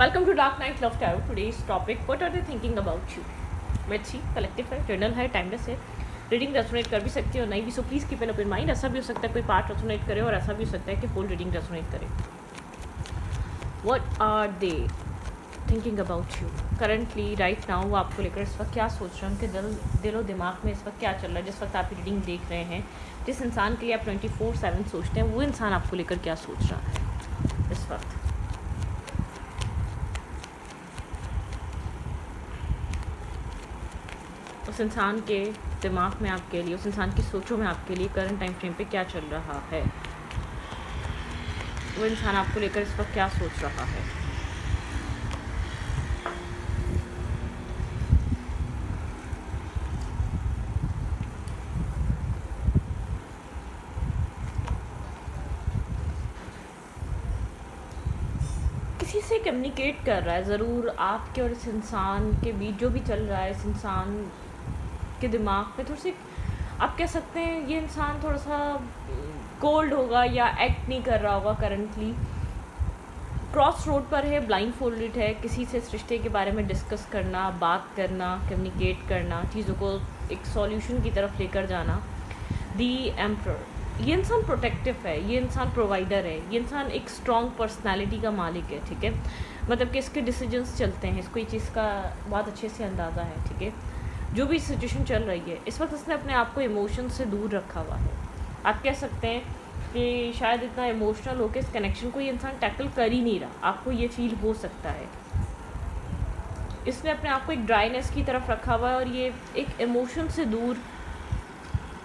Welcome to Dark Night Love Tarot. Today's topic: What are they thinking about you? Let's see. Collective है, journal है, timeless है. Reading resonate कर भी सकती है और नहीं भी, so please keep an open mind. ऐसा भी हो सकता है कोई पार्ट रेजोनेट करे और ऐसा भी हो सकता है कि फुल रीडिंग रेजोनेट करे. What are they thinking about you? Currently, right now, वो आपको लेकर इस वक्त क्या सोच रहे हैं, उनके दिल और दिमाग में इस वक्त क्या चल रहा है. जिस वक्त आप रीडिंग देख रहे हैं, जिस इंसान के लिए आप 24/7 सोचते हैं, वो इंसान आपको लेकर क्या सोच रहा है इस वक्त. उस इंसान के दिमाग में आपके लिए, उस इंसान की सोचों में आपके लिए करंट टाइम फ्रेम पे क्या चल रहा है. वो इंसान आपको लेकर इस वक्त क्या सोच रहा है. किसी से कम्युनिकेट कर रहा है ज़रूर. आपके और इस इंसान के बीच जो भी चल रहा है, इस इंसान के दिमाग में थोड़ी सी, आप कह सकते हैं ये इंसान थोड़ा सा कोल्ड होगा या एक्ट नहीं कर रहा होगा. करंटली क्रॉस रोड पर है, ब्लाइंड फोल्डेड है. किसी से इस रिश्ते के बारे में डिस्कस करना, बात करना, कम्युनिकेट करना, चीज़ों को एक सॉल्यूशन की तरफ लेकर जाना. दी एम्परर, ये इंसान प्रोटेक्टिव है, ये इंसान प्रोवाइडर है, ये इंसान एक स्ट्रॉन्ग पर्सनालिटी का मालिक है. ठीक है, मतलब कि इसके डिसीजंस चलते हैं, इसको ये चीज़ का बहुत अच्छे से अंदाज़ा है. ठीक है, जो भी सिचुएशन चल रही है इस वक्त इसने अपने आप को इमोशन से दूर रखा हुआ है. आप कह सकते हैं कि शायद इतना इमोशनल होकर इस कनेक्शन को ये इंसान टैकल कर ही नहीं रहा. आपको ये फील हो सकता है. इसने अपने आप को एक ड्राइनेस की तरफ रखा हुआ है और ये एक इमोशन से दूर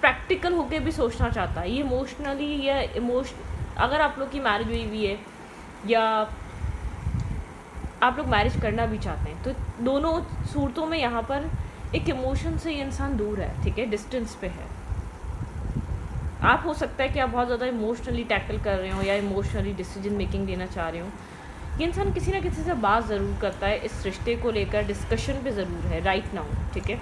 प्रैक्टिकल होकर भी सोचना चाहता है. ये इमोशनली या अगर आप लोग की मैरिज हुई है या आप लोग मैरिज करना भी चाहते हैं, तो दोनों सूरतों में यहाँ पर एक इमोशन से ये इंसान दूर है. ठीक है, डिस्टेंस पे है. आप हो सकता है कि आप बहुत ज़्यादा इमोशनली टैकल कर रहे हो या इमोशनली डिसीजन मेकिंग लेना चाह रहे हो. ये इंसान किसी ना किसी से बात ज़रूर करता है, इस रिश्ते को लेकर डिस्कशन पे ज़रूर है राइट नाउ. ठीक है,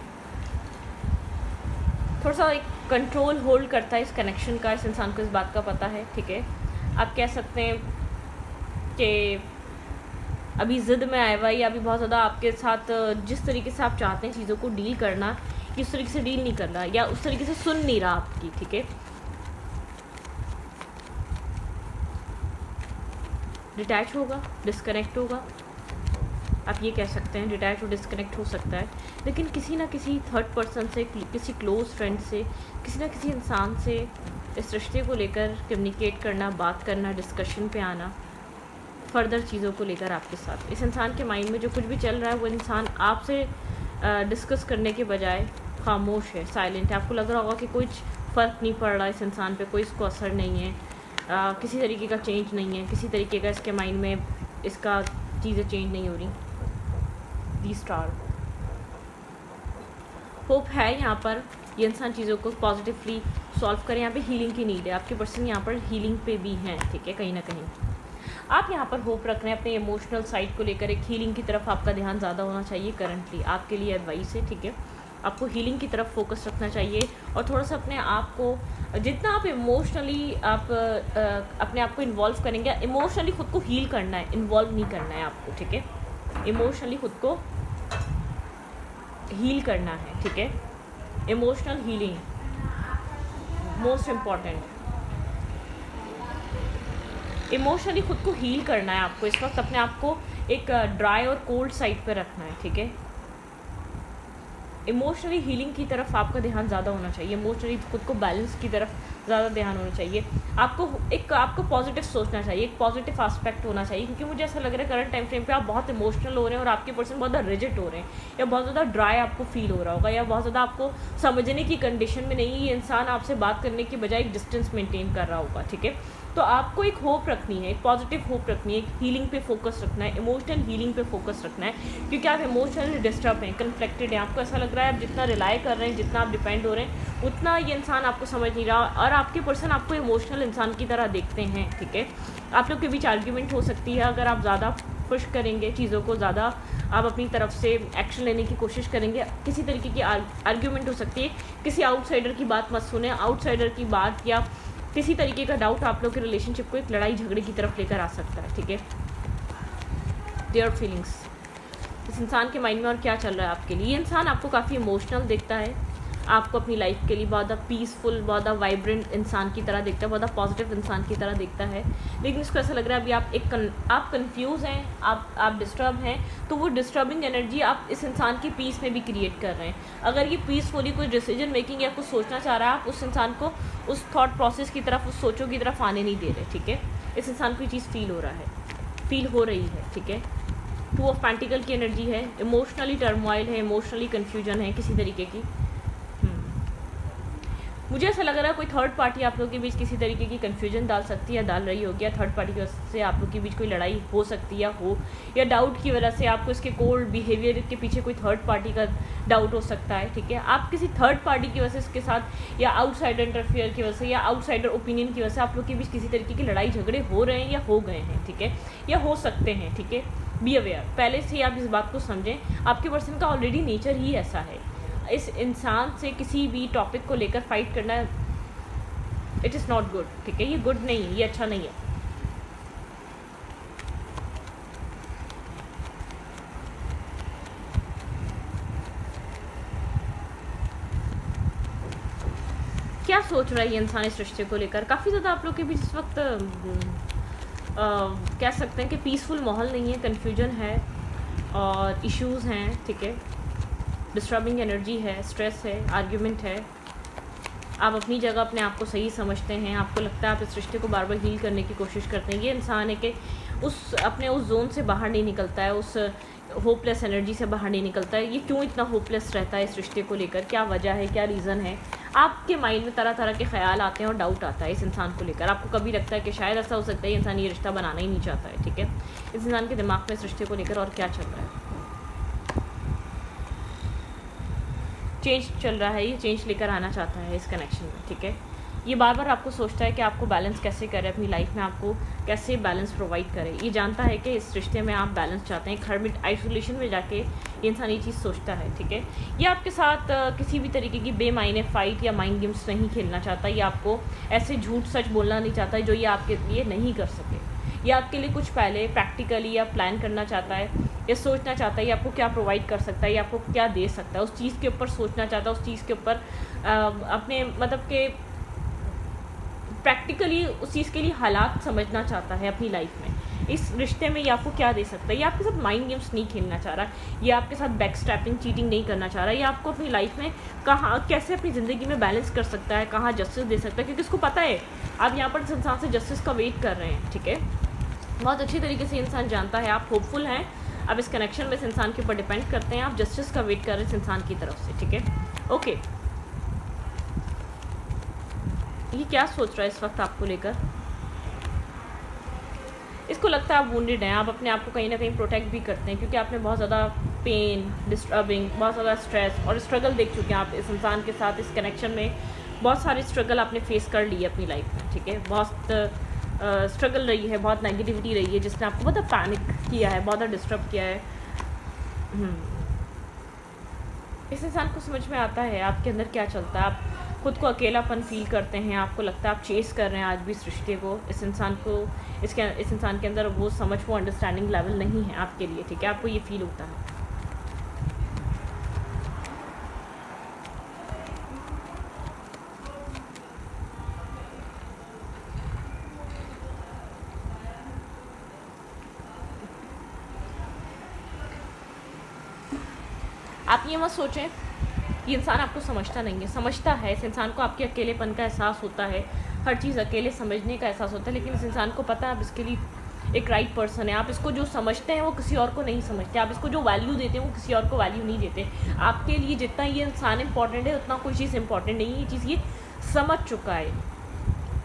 थोड़ा सा एक कंट्रोल होल्ड करता है इस कनेक्शन का. इस इंसान को इस बात का पता है. ठीक है, आप कह सकते हैं कि अभी ज़िद में आया हुआ है या अभी बहुत ज़्यादा आपके साथ जिस तरीके से आप चाहते हैं चीज़ों को डील करना, कि उस तरीके से डील नहीं कर रहा या उस तरीके से सुन नहीं रहा आपकी. ठीक है, डिटैच होगा, डिस्कनेक्ट होगा. आप ये कह सकते हैं डिटैच और डिस्कनेक्ट हो सकता है, लेकिन किसी ना किसी थर्ड पर्सन से, किसी क्लोज फ्रेंड से, किसी ना किसी इंसान से इस रिश्ते को लेकर कम्युनिकेट करना, बात करना, डिस्कशन पे आना, फर्दर चीज़ों को लेकर आपके साथ. इस इंसान के माइंड में जो कुछ भी चल रहा है वो इंसान आपसे डिस्कस करने के बजाय खामोश है, साइलेंट है. आपको लग रहा होगा कि कुछ फ़र्क नहीं पड़ रहा इस इंसान पे, कोई इसको असर नहीं है, किसी तरीके का चेंज नहीं है, किसी तरीके का इसके माइंड में इसका चीज़ें चेंज नहीं हो रही. दी स्टार, होप है यहाँ पर. ये इंसान चीज़ों को पॉजिटिवली सॉल्व करें. यहाँ पे हीलिंग की नीड है. आपके पर्सन यहाँ पर हीलिंग पे भी हैं. ठीक है, कहीं ना कहीं आप यहाँ पर होप रख रहे हैं अपने इमोशनल साइड को लेकर. एक हीलिंग की तरफ आपका ध्यान ज़्यादा होना चाहिए. करंटली आपके लिए एडवाइस है. ठीक है, आपको हीलिंग की तरफ फोकस रखना चाहिए और थोड़ा सा अपने आप को, जितना आप इमोशनली आप अपने आप को इन्वॉल्व करेंगे, इमोशनली खुद को हील करना है, इन्वॉल्व नहीं करना है आपको. ठीक है, इमोशनली खुद को हील करना है. ठीक है, emotional healing most important. Emotionally खुद को हील करना है आपको इस वक्त. अपने आप को एक ड्राई और कोल्ड साइड पे रखना है. ठीक है, इमोशनली हीलिंग की तरफ आपका ध्यान ज़्यादा होना चाहिए. इमोशनली खुद को बैलेंस की तरफ ज़्यादा ध्यान होना चाहिए. आपको पॉजिटिव सोचना चाहिए, एक पॉजिटिव एस्पेक्ट होना चाहिए. क्योंकि मुझे ऐसा लग रहा है करंट टाइम फ्रेम पे आप बहुत इमोशनल हो रहे हैं और आपके पर्सन बहुत ज़्यादा रिजिड हो रहे हैं या बहुत ज़्यादा ड्राई आपको फील हो रहा होगा या बहुत ज़्यादा आपको समझने की कंडीशन में नहीं. ये इंसान आपसे बात करने की बजाय एक डिस्टेंस मेंटेन कर रहा होगा. ठीक है, तो आपको एक होप रखनी है, एक पॉजिटिव होप रखनी है, एक हीलिंग पे फोकस रखना है, इमोशनल हीलिंग पे फोकस रखना है. क्योंकि आप इमोशनली डिस्टर्ब हैं, कन्फ्लिक्टेड हैं. आपको ऐसा लग रहा है आप जितना रिलाई कर रहे हैं, जितना आप डिपेंड हो रहे हैं, उतना ये इंसान आपको समझ नहीं रहा और आपके पर्सन आपको इमोशनल इंसान की तरह देखते हैं. ठीक है, आप लोग के बीच आर्ग्यूमेंट हो सकती है. अगर आप ज़्यादा पुश करेंगे चीज़ों को, ज़्यादा आप अपनी तरफ से एक्शन लेने की कोशिश करेंगे, किसी तरीके की आर्ग्यूमेंट हो सकती है. किसी आउटसाइडर की बात मत सुने. आउटसाइडर की बात या किसी तरीके का डाउट आप लोग के रिलेशनशिप को एक लड़ाई झगड़े की तरफ लेकर आ सकता है. ठीक है, देयर फीलिंग्स, इस इंसान के माइंड में और क्या चल रहा है आपके लिए। ये इंसान आपको काफ़ी इमोशनल दिखता है, आपको अपनी लाइफ के लिए बहुत पीसफुल, बहुत वाइब्रेंट इंसान की तरह दिखता है, बहुत पॉजिटिव इंसान की तरह दिखता है, लेकिन इसको ऐसा लग रहा है अभी आप कंफ्यूज हैं, आप डिस्टर्ब हैं, तो वो डिस्टर्बिंग एनर्जी आप इस इंसान की पीस में भी क्रिएट कर रहे हैं। अगर ये पीसफुली कोई डिसीजन मेकिंग या कुछ सोचना चाह रहा है, आप उस इंसान को उस थॉट प्रोसेस की तरफ, उस सोचों की तरफ आने नहीं दे रहे, ठीक है। इस इंसान को ये चीज़ फील हो रही है, ठीक है। 2 ऑफ पेंटिकल की एनर्जी है, इमोशनली टर्मोइल है, इमोशनली कन्फ्यूजन है किसी तरीके की। मुझे ऐसा लग रहा है कोई थर्ड पार्टी आप लोगों के बीच किसी तरीके की कन्फ्यूजन डाल सकती है या डाल रही होगी, या थर्ड पार्टी की वजह से आप लोग के बीच कोई लड़ाई हो सकती है या डाउट की वजह से आपको इसके कोल्ड बिहेवियर के पीछे कोई थर्ड पार्टी का डाउट हो सकता है, ठीक है। आप किसी थर्ड पार्टी की वजह से इसके साथ, या आउटसाइडर इंटरफेयर की वजह से, या आउटसाइडर ओपिनियन की वजह से आप लोग के बीच किसी तरीके की लड़ाई झगड़े हो रहे हैं या हो गए हैं, ठीक है, या हो सकते हैं, ठीक है। बी अवेयर, पहले से ही आप इस बात को समझें, आपके पर्सन का ऑलरेडी नेचर ही ऐसा है। इस इंसान से किसी भी टॉपिक को लेकर फाइट करना, इट इज़ नॉट गुड, ठीक है। ये गुड नहीं है, ये अच्छा नहीं है। क्या सोच रहा है ये इंसान इस रिश्ते को लेकर? काफ़ी ज़्यादा आप लोग के बीच इस वक्त कह सकते हैं कि पीसफुल माहौल नहीं है, कन्फ्यूजन है और इश्यूज़ हैं, ठीक है। डिस्टर्बिंग एनर्जी है, स्ट्रेस है, आर्ग्यूमेंट है। आप अपनी जगह अपने आप को सही समझते हैं, आपको लगता है आप इस रिश्ते को बार बार हील करने की कोशिश करते हैं। ये इंसान है कि उस जोन से बाहर नहीं निकलता है, उस होपलेस एनर्जी से बाहर नहीं निकलता है। ये क्यों इतना होपलेस रहता है इस रिश्ते को लेकर, क्या वजह है, क्या रीज़न है? आपके माइंड में तरह तरह के ख्याल आते हैं और डाउट आता है इस इंसान को लेकर। आपको कभी लगता है कि शायद ऐसा हो सकता है ये इंसान ये रिश्ता बनाना ही नहीं चाहता है, ठीक है। इस इंसान के दिमाग में इस रिश्ते को लेकर और क्या चल रहा है? चेंज चल रहा है, ये चेंज लेकर आना चाहता है इस कनेक्शन में, ठीक है। ये बार बार आपको सोचता है कि आपको बैलेंस कैसे करे, अपनी लाइफ में आपको कैसे बैलेंस प्रोवाइड करे। ये जानता है कि इस रिश्ते में आप बैलेंस चाहते हैं। एक हर्मिट आइसोलेशन में जाके ये इंसान ये चीज़ सोचता है, ठीक है। ये आपके साथ किसी भी तरीके की बेमायने फाइट या माइंड गेम्स नहीं खेलना चाहता। ये आपको ऐसे झूठ सच बोलना नहीं चाहता जो ये आपके लिए नहीं कर सके। ये आपके लिए कुछ पहले प्रैक्टिकली या प्लान करना चाहता है, ये सोचना चाहता है ये आपको क्या प्रोवाइड कर सकता है, ये आपको क्या दे सकता है, उस चीज़ के ऊपर सोचना चाहता है, उस चीज़ के ऊपर अपने मतलब के प्रैक्टिकली उस चीज़ के लिए हालात समझना चाहता है अपनी लाइफ में। इस रिश्ते में ये आपको क्या दे सकता है। ये आपके साथ माइंड गेम्स नहीं खेलना चाह रहा, ये आपके साथ बैक स्टैपिंग चीटिंग नहीं करना चाह रहा। ये आपको अपनी लाइफ में कहाँ कैसे अपनी ज़िंदगी में बैलेंस कर सकता है, कहाँ जस्टिस दे सकता है, क्योंकि उसको पता है आप यहाँ पर इस इंसान से जस्टिस का वेट कर रहे हैं, ठीक है। बहुत अच्छी तरीके से इंसान जानता है आप होपफुल हैं, आप इस कनेक्शन में इस इंसान के ऊपर डिपेंड करते हैं, आप जस्टिस का वेट कर रहे हैं इस इंसान की तरफ से, ठीक है। ओके, ये क्या सोच रहा है इस वक्त आपको लेकर? इसको लगता है आप वुंडेड हैं, आप अपने आप को कहीं ना कहीं प्रोटेक्ट भी करते हैं, क्योंकि आपने बहुत ज़्यादा पेन, डिस्टर्बिंग, बहुत ज़्यादा स्ट्रेस और स्ट्रगल देख चुके हैं आप इस इंसान के साथ। इस कनेक्शन में बहुत सारे स्ट्रगल आपने फेस कर लिए अपनी लाइफ में, ठीक है। बहुत स्ट्रगल रही है, बहुत नेगेटिविटी रही है जिसने आपको बहुत पैनिक किया है, बहुत डिस्टर्ब किया है। इस इंसान को समझ में आता है आपके अंदर क्या चलता है। आप खुद को अकेलापन फील करते हैं, आपको लगता है आप चेस कर रहे हैं आज भी इस रिश्ते को। इस इंसान के अंदर वो समझ, वो अंडरस्टैंडिंग लेवल नहीं है आपके लिए, ठीक है। आपको ये फील होता है। आप ये मत सोचें ये इंसान आपको समझता नहीं है, समझता है। इस इंसान को आपके अकेलेपन का एहसास होता है, हर चीज़ अकेले समझने का एहसास होता है, लेकिन इस इंसान को पता है आप इसके लिए एक राइट पर्सन है। आप इसको जो समझते हैं वो किसी और को नहीं समझते, आप इसको जो वैल्यू देते हैं वो किसी और को वैल्यू नहीं देते। आपके लिए जितना ये इंसान इंपॉर्टेंट है उतना कोई चीज़ इंपॉर्टेंट नहीं है। ये चीज़ ये समझ चुका है।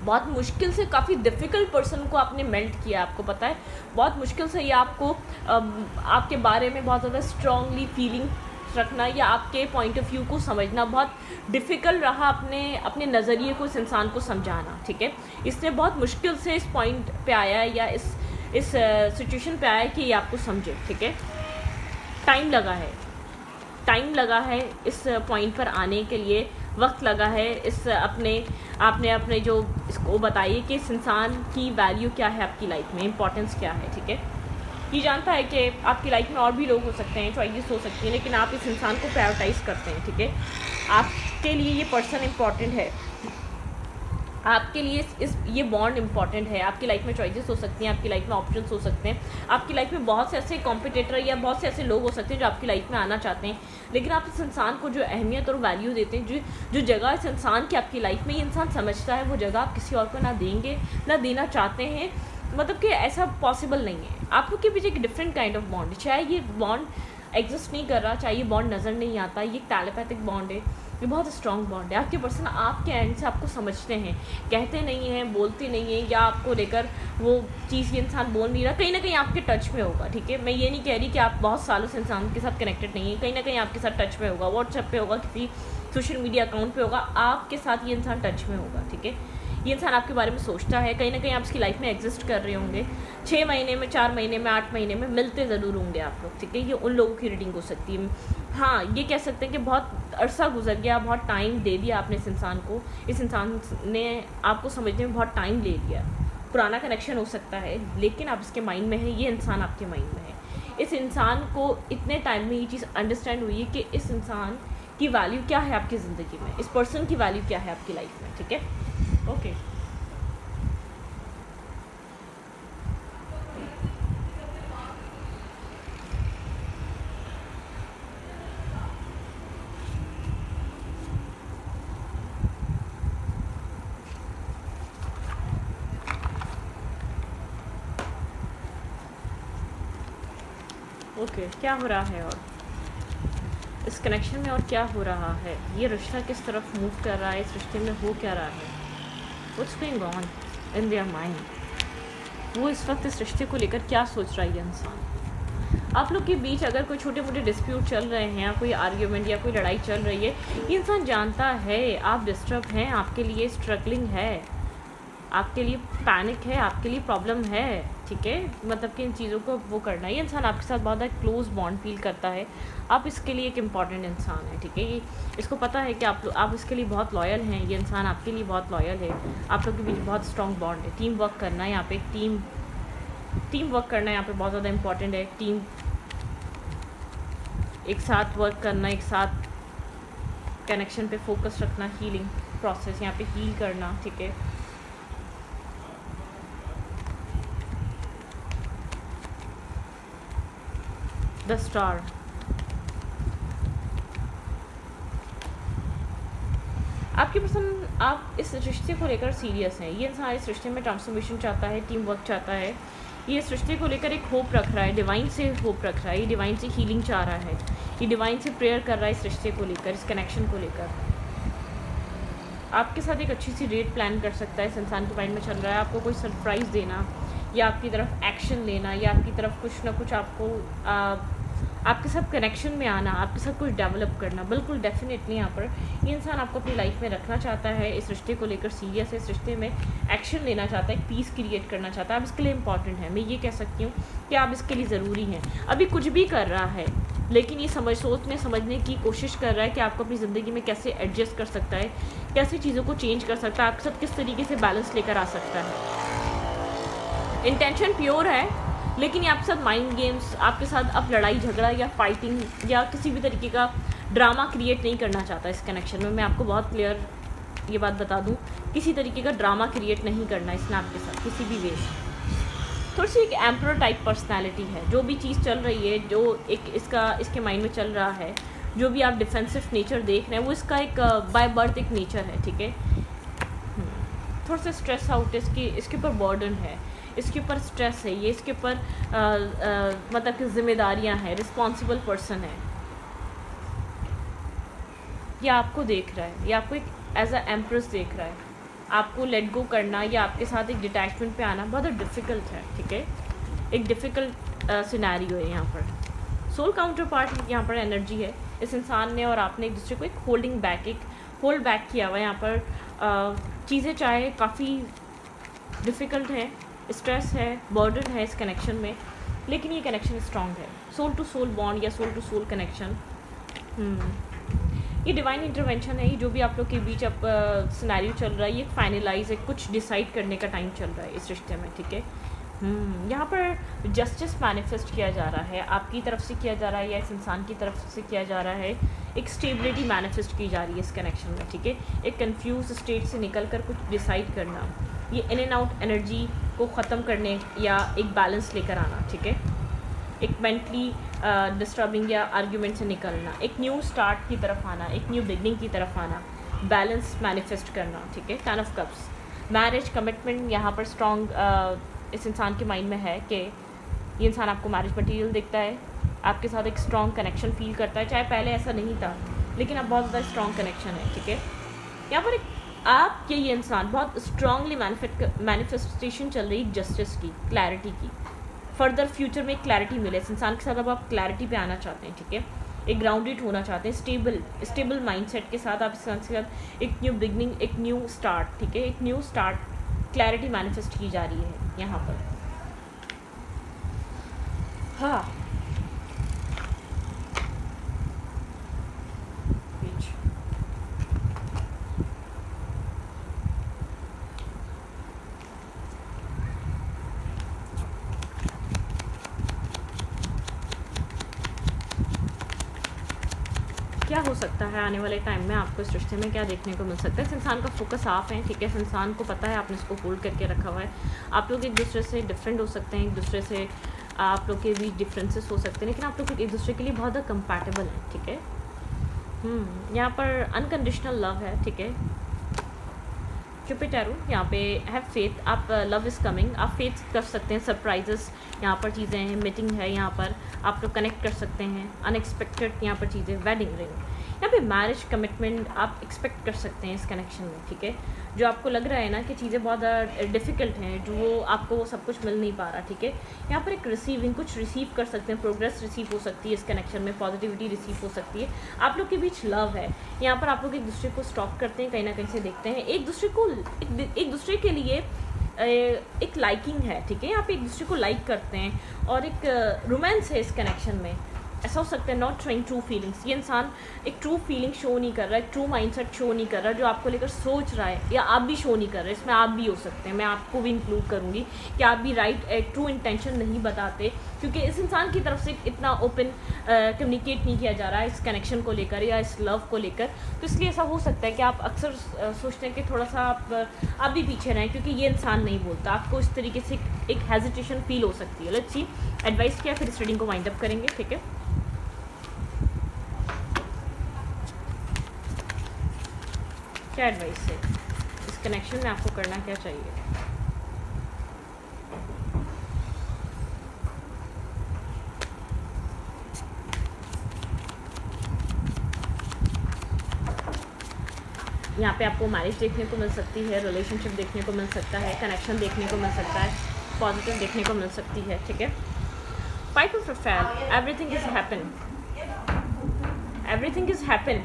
बहुत मुश्किल से, काफ़ी डिफ़िकल्ट पर्सन को आपने मेल्ट किया, आपको पता है। बहुत मुश्किल से ये आपको आपके बारे में बहुत ज़्यादा स्ट्रांगली फीलिंग रखना या आपके पॉइंट ऑफ व्यू को समझना बहुत डिफ़िकल्ट रहा, अपने नज़रिए को इस इंसान को समझाना, ठीक है। इसने बहुत मुश्किल से इस पॉइंट पे आया है या इस सिचुएशन पे आया है कि ये आपको समझे, ठीक है। टाइम लगा है इस पॉइंट पर आने के लिए, वक्त लगा है। आपने अपने जो इसको बताइए कि इस इंसान की वैल्यू क्या है आपकी लाइफ में, इंपॉर्टेंस क्या है, ठीक है। ये जानता है कि आपकी लाइफ में और भी लोग हो सकते हैं, चॉइसेस हो सकती हैं, लेकिन आप इस इंसान को प्रायोरिटाइज़ करते हैं, ठीक है। आपके लिए ये पर्सन इम्पॉर्टेंट है, आपके लिए ये बॉन्ड इंपॉर्टेंट है। आपकी लाइफ में चॉइसेस हो सकती हैं, आपकी लाइफ में ऑप्शंस हो सकते हैं, आपकी लाइफ में बहुत से ऐसे कॉम्पिटिटर या बहुत से ऐसे लोग हो सकते हैं जो आपकी लाइफ में आना चाहते हैं, लेकिन आप इस इंसान को जो अहमियत और वैल्यू देते हैं, जो जगह इस इंसान की आपकी लाइफ में ये इंसान समझता है, वो जगह आप किसी और को ना देंगे, ना देना चाहते हैं। मतलब कि ऐसा पॉसिबल नहीं है। आप लोग के पीछे एक डिफरेंट काइंड ऑफ बॉन्ड है। चाहे ये बॉन्ड एग्जिस्ट नहीं कर रहा, चाहे ये बॉन्ड नज़र नहीं आता, ये टेलीपैथिक बॉन्ड है, ये बहुत स्ट्रॉन्ग बॉन्ड है। आपके पर्सन आपके एंड से आपको समझते हैं, कहते नहीं हैं, बोलते नहीं हैं, या आपको लेकर वो चीज़ ये इंसान बोल नहीं रहा, कहीं ना कहीं आपके टच में होगा, ठीक है। मैं ये नहीं कह रही कि आप बहुत सालों से इंसान के साथ कनेक्टेड नहीं है, कहीं ना कहीं आपके साथ टच में होगा, व्हाट्सएप पे होगा, किसी सोशल मीडिया अकाउंट पे होगा, आपके साथ ये इंसान टच में होगा, ठीक है। ये इंसान आपके बारे में सोचता है, कहीं ना कहीं आप इसकी लाइफ में एग्जिस्ट कर रहे होंगे। 6 महीने में, 4 महीने में, 8 महीने में मिलते ज़रूर होंगे आप लोग, ठीक है। ये उन लोगों की रीडिंग हो सकती है। हाँ, ये कह सकते हैं कि बहुत अरसा गुजर गया, बहुत टाइम दे दिया आपने इस इंसान को, इस इंसान ने आपको समझने में बहुत टाइम ले लिया। पुराना कनेक्शन हो सकता है, लेकिन आप इसके माइंड में है, ये इंसान आपके माइंड में है। इस इंसान को इतने टाइम में ये चीज़ अंडरस्टैंड हुई है कि इस इंसान की वैल्यू क्या है आपकी ज़िंदगी में, इस पर्सन की वैल्यू क्या है आपकी लाइफ में, ठीक है। ओके ओके क्या हो रहा है और इस कनेक्शन में, और क्या हो रहा है, ये रिश्ता किस तरफ मूव कर रहा है, इस रिश्ते में हो क्या रहा है, what's going on in their mind, वो इस वक्त इस रिश्ते को लेकर क्या सोच रहा है ये इंसान। आप लोग के बीच अगर कोई छोटे मोटे डिस्प्यूट चल रहे हैं, या कोई आर्ग्यूमेंट या कोई लड़ाई चल रही है, ये इंसान जानता है आप डिस्टर्ब हैं, आपके लिए स्ट्रगलिंग है, आपके लिए पैनिक है, आपके लिए प्रॉब्लम है, ठीक है। मतलब कि इन चीज़ों को वो करना है। ये इंसान आपके साथ बहुत ज़्यादा क्लोज बॉन्ड फील करता है, आप इसके लिए एक इम्पॉर्टेंट इंसान है, ठीक है। ये इसको पता है कि आप इसके लिए बहुत लॉयल हैं, ये इंसान आपके लिए बहुत लॉयल है, आप लोग के बीच बहुत स्ट्रॉन्ग बॉन्ड है। टीम वर्क करना है यहाँ पे, टीम वर्क करना यहाँ पे बहुत ज़्यादा इंपॉर्टेंट है। टीम एक साथ वर्क करना, एक साथ कनेक्शन पे फोकस रखना, हीलिंग प्रोसेस यहाँ पे हील करना, ठीक है। द स्टार, आपकी पर्सन आप इस रिश्ते को लेकर सीरियस हैं। ये इंसान इस रिश्ते में ट्रांसफॉर्मेशन चाहता है, टीम वर्क चाहता है, ये इस रिश्ते को लेकर एक होप रख रहा है, डिवाइन से होप रख रहा है, ये डिवाइन से हीलिंग चाह रहा है, ये डिवाइन से प्रेयर कर रहा है इस रिश्ते को लेकर, इस कनेक्शन को लेकर। आपके साथ एक अच्छी सी डेट प्लान कर सकता है, इस इंसान के माइंड में चल रहा है आपको कोई सरप्राइज़ देना, या आपकी तरफ एक्शन लेना, या आपकी तरफ कुछ ना कुछ आपको आपके साथ कनेक्शन में आना, आपके साथ कुछ डेवलप करना। बिल्कुल डेफिनेटली यहाँ पर ये इंसान आपको अपनी लाइफ में रखना चाहता है, इस रिश्ते को लेकर सीरियस है, इस रिश्ते में एक्शन लेना चाहता है, पीस क्रिएट करना चाहता है। आप इसके लिए इंपॉर्टेंट है, मैं ये कह सकती हूँ कि आप इसके लिए ज़रूरी हैं। अभी कुछ भी कर रहा है, लेकिन ये समझने की कोशिश कर रहा है कि आपको अपनी ज़िंदगी में कैसे एडजस्ट कर सकता है, कैसे चीज़ों को चेंज कर सकता है, आपके साथ किस तरीके से बैलेंस लेकर आ सकता है। इंटेंशन प्योर है, लेकिन ये आपके साथ माइंड गेम्स, आपके साथ अब लड़ाई झगड़ा या फाइटिंग या किसी भी तरीके का ड्रामा क्रिएट नहीं करना चाहता इस कनेक्शन में। मैं आपको बहुत क्लियर ये बात बता दूं, किसी तरीके का ड्रामा क्रिएट नहीं करना इसने आपके साथ किसी भी वे। थोड़ी सी एक एम्परर टाइप पर्सनैलिटी है, जो भी चीज़ चल रही है, जो एक इसके माइंड में चल रहा है, जो भी आप डिफेंसिव नेचर देख रहे हैं, वो इसका एक बाय बर्थ एक नेचर है, ठीक है। थोड़ा सा स्ट्रेस आउट इसके ऊपर बर्डन है, इसके ऊपर स्ट्रेस है, ये इसके ऊपर मतलब कि जिम्मेदारियां हैं, रिस्पॉन्सिबल पर्सन है। ये आपको देख रहा है, ये आपको एक एज अ एम्प्रेस देख रहा है, आपको लेट गो करना या आपके साथ एक डिटैचमेंट पे आना बहुत डिफ़िकल्ट है, ठीक है। एक डिफ़िकल्ट सिनेरियो है यहाँ पर। सोल काउंटर पार्ट यहाँ पर एनर्जी है, इस इंसान ने और आपने एक दूसरे को एक होल्ड बैक किया हुआ है यहाँ पर। चीज़ें चाहे काफ़ी डिफ़िकल्ट है, स्ट्रेस है, बर्डन है इस कनेक्शन में, लेकिन ये कनेक्शन स्ट्रॉन्ग है। सोल टू सोल बॉन्ड या सोल टू सोल कनेक्शन, ये डिवाइन इंटरवेंशन है। ये जो भी आप लोग के बीच अब सिनेरियो चल रहा है, ये फाइनलाइज है, कुछ डिसाइड करने का टाइम चल रहा है इस रिश्ते में, ठीक है। यहाँ पर जस्टिस मैनिफेस्ट किया जा रहा है, आपकी तरफ से किया जा रहा है या इस इंसान की तरफ से किया जा रहा है। एक स्टेबिलिटी मैनिफेस्ट की जा रही है इस कनेक्शन में, ठीक है। एक कंफ्यूज स्टेट से निकल कर कुछ डिसाइड करना, ये इन एंड आउट एनर्जी को ख़त्म करने या एक बैलेंस लेकर आना, ठीक है। एक मेंटली डिस्टर्बिंग या आर्ग्यूमेंट से निकलना, एक न्यू स्टार्ट की तरफ आना, एक न्यू बिगनिंग की तरफ आना, बैलेंस मैनिफेस्ट करना, ठीक है। 10 ऑफ कप्स, मैरिज कमिटमेंट यहाँ पर स्ट्रॉन्ग इस इंसान के माइंड में है कि ये इंसान आपको मैरिज मटेरियल देखता है, आपके साथ एक स्ट्रॉन्ग कनेक्शन फील करता है, चाहे पहले ऐसा नहीं था लेकिन अब बहुत ज़्यादा स्ट्रॉन्ग कनेक्शन है, ठीक है। यहाँ पर एक आपके ये इंसान बहुत स्ट्रॉन्गली मैनिफेस्टेशन चल रही जस्टिस की, क्लैरिटी की, फर्दर फ्यूचर में क्लैरिटी मिले इस इंसान के साथ। अब आप क्लैरिटी पे आना चाहते हैं, ठीक है। एक ग्राउंडेड होना चाहते हैं, स्टेबल माइंडसेट के साथ आप इस इंसान के साथ एक न्यू बिगनिंग, एक न्यू स्टार्ट, ठीक है। एक न्यू स्टार्ट क्लैरिटी मैनिफेस्ट की जा रही है यहाँ पर। हाँ, क्या हो सकता है आने वाले टाइम में आपको इस रिश्ते में क्या देखने को मिल सकता है। इस इंसान का फोकस ऑफ है, ठीक है। इस इंसान को पता है आपने इसको होल्ड करके रखा हुआ है। आप लोग एक दूसरे से डिफरेंट हो सकते हैं, एक दूसरे से आप लोग के बीच डिफरेंसेस हो सकते हैं, लेकिन आप लोग एक दूसरे के लिए बहुत ज़्यादा कंपैटिबल हैं, ठीक है। यहाँ पर अनकंडीशनल लव है, ठीक है। जुपिटर यहाँ पे हैव फेथ, आप लव इज़ कमिंग, आप फेथ कर सकते हैं। सरप्राइजेस यहाँ पर चीज़ें हैं, मीटिंग है यहाँ पर, आप लोग कनेक्ट कर सकते हैं। अनएक्सपेक्टेड यहाँ पर चीज़ें, वेडिंग रिंग, यहाँ पे मैरिज कमिटमेंट आप एक्सपेक्ट कर सकते हैं इस कनेक्शन में, ठीक है। जो आपको लग रहा है ना कि चीज़ें बहुत ज़्यादा डिफ़िकल्ट हैं, जो वो आपको वो सब कुछ मिल नहीं पा रहा, ठीक है। यहाँ पर एक रिसीविंग, कुछ रिसीव कर सकते हैं, प्रोग्रेस रिसीव हो सकती है इस कनेक्शन में, पॉजिटिविटी रिसीव हो सकती है। आप लोग के बीच लव है, यहाँ पर आप लोग एक दूसरे को स्टॉक करते हैं, कहीं ना कहीं से देखते हैं एक दूसरे को, एक दूसरे के लिए एक लाइकिंग है, ठीक है। यहाँ पे एक दूसरे को लाइक करते हैं और एक रोमांस है इस कनेक्शन में। ऐसा हो सकता है नॉट शोइंग ट्रू फीलिंग्स, ये इंसान एक ट्रू फीलिंग शो नहीं कर रहा है, एक ट्रू माइंडसेट शो नहीं कर रहा है, जो आपको लेकर सोच रहा है, या आप भी शो नहीं कर रहे, इसमें आप भी हो सकते हैं, मैं आपको भी इंक्लूड करूँगी कि आप भी एक ट्रू इंटेंशन नहीं बताते, क्योंकि इस इंसान की तरफ से इतना ओपन कम्युनिकेट नहीं किया जा रहा है इस कनेक्शन को लेकर या इस लव को लेकर। तो इसलिए ऐसा हो सकता है कि आप अक्सर सोचते हैं कि थोड़ा सा आप भी पीछे रहें, क्योंकि ये इंसान नहीं बोलता, आपको इस तरीके से एक हेजिटेशन फील हो सकती है। लेट्स सी एडवाइस किया, फिर इस रीडिंग को वाइंड अप करेंगे, ठीक है। क्या एडवाइस है इस कनेक्शन में, आपको करना क्या चाहिए। यहाँ पे आपको मैरिज देखने को मिल सकती है, रिलेशनशिप देखने को मिल सकता है, कनेक्शन देखने को मिल सकता है, पॉजिटिव देखने को मिल सकती है, ठीक है। 5 of Rafale, everything is happen, everything is happen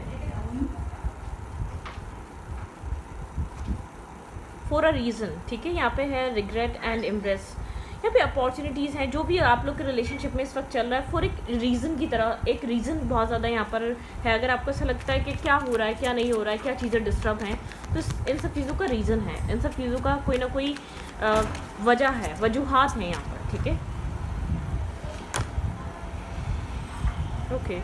for a reason, ठीक है। यहाँ पे है रिग्रेट एंड एम्ब्रेस, यहाँ पे अपॉर्चुनिटीज़ हैं, जो भी आप लोग के रिलेशनशिप में इस वक्त चल रहा है, फॉर एक रीज़न की तरह, एक रीज़न बहुत ज़्यादा यहाँ पर है। अगर आपको ऐसा लगता है कि क्या हो रहा है, क्या नहीं हो रहा है, क्या चीज़ें डिस्टर्ब हैं, तो इन सब चीज़ों का रीज़न है, इन सब चीज़ों का कोई ना कोई वजह है, वजूहात हैं यहाँ पर, ठीक है। ओके,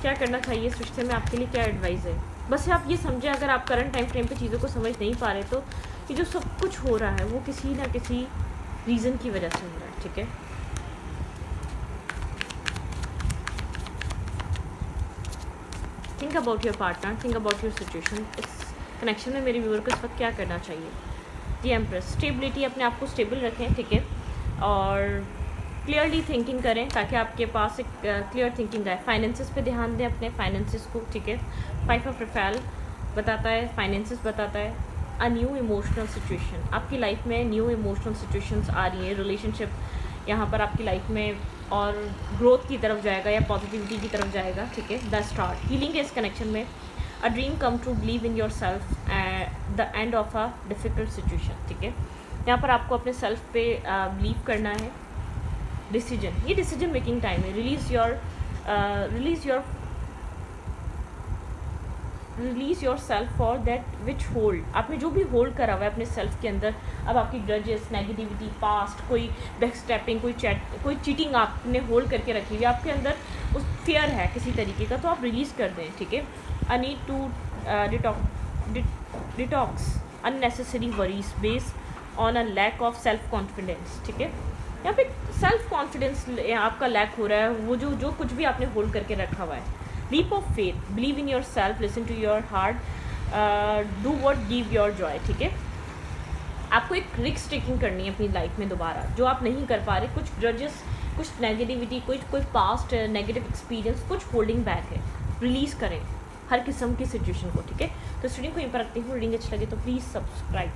क्या करना चाहिए इस रिश्ते में, आपके लिए क्या एडवाइस है। बस आप ये समझें, अगर आप करंट टाइम फ्रेम पे चीज़ों को समझ नहीं पा रहे, तो ये जो सब कुछ हो रहा है वो किसी ना किसी रीज़न की वजह से हो रहा है, ठीक है। Think about your partner, think about your situation. इस कनेक्शन में मेरे व्यूअर को इस वक्त क्या करना चाहिए। दी एम्प्रेस, स्टेबिलिटी, अपने आप को स्टेबल रखें, ठीक है, और क्लियरली थिंकिंग करें ताकि आपके पास एक क्लियर थिंकिंग आए। फाइनेंसिस पे ध्यान दें, अपने फाइनेंसिस को, ठीक है। 5 ऑफ राफेल बताता है, फाइनेंसिस बताता है अ न्यू इमोशनल सिचुएशन, आपकी लाइफ में न्यू इमोशनल सिचुएशंस आ रही हैं, रिलेशनशिप यहाँ पर आपकी लाइफ में और ग्रोथ की तरफ जाएगा या पॉजिटिविटी की तरफ जाएगा, ठीक है। द स्टार्ट, हीलिंग है इस कनेक्शन में। A dream come true, believe in your self, the end of a difficult situation, ठीक है। यहाँ पर आपको अपने सेल्फ पे बिलीव करना है। डिसीजन, ये डिसीजन मेकिंग टाइम है। Release your release your self for that which hold, आपने जो भी होल्ड करा हुआ है अपने सेल्फ के अंदर, अब आपकी ग्रजेस, नेगेटिविटी, पास्ट, कोई बैक स्टेपिंग, कोई चीटिंग आपने होल्ड करके रखी हुई है आपके अंदर, उस फियर है किसी तरीके का, तो आप रिलीज़ कर दें, ठीक है। I need to detox unnecessary worries based on a lack of self confidence, ठीक है। यहाँ पे सेल्फ कॉन्फिडेंस आपका लैक हो रहा है, वो जो कुछ भी आपने होल्ड करके रखा हुआ है। Leap of faith, believe in your self, listen to your heart, do what give your joy, ठीक है। आपको एक रिस्क टेकिंग करनी है अपनी लाइफ में दोबारा, जो आप नहीं कर पा रहे, कुछ ग्रजेस, कुछ नेगेटिविटी, कोई पास्ट नेगेटिव एक्सपीरियंस, कुछ होल्डिंग बैक है, रिलीज़ करें हर किस्म की सिचुएशन को, ठीक है। तो स्टूडियो को यहीं पर रखती हूँ, रीडिंग अच्छी लगे तो प्लीज़ सब्सक्राइब।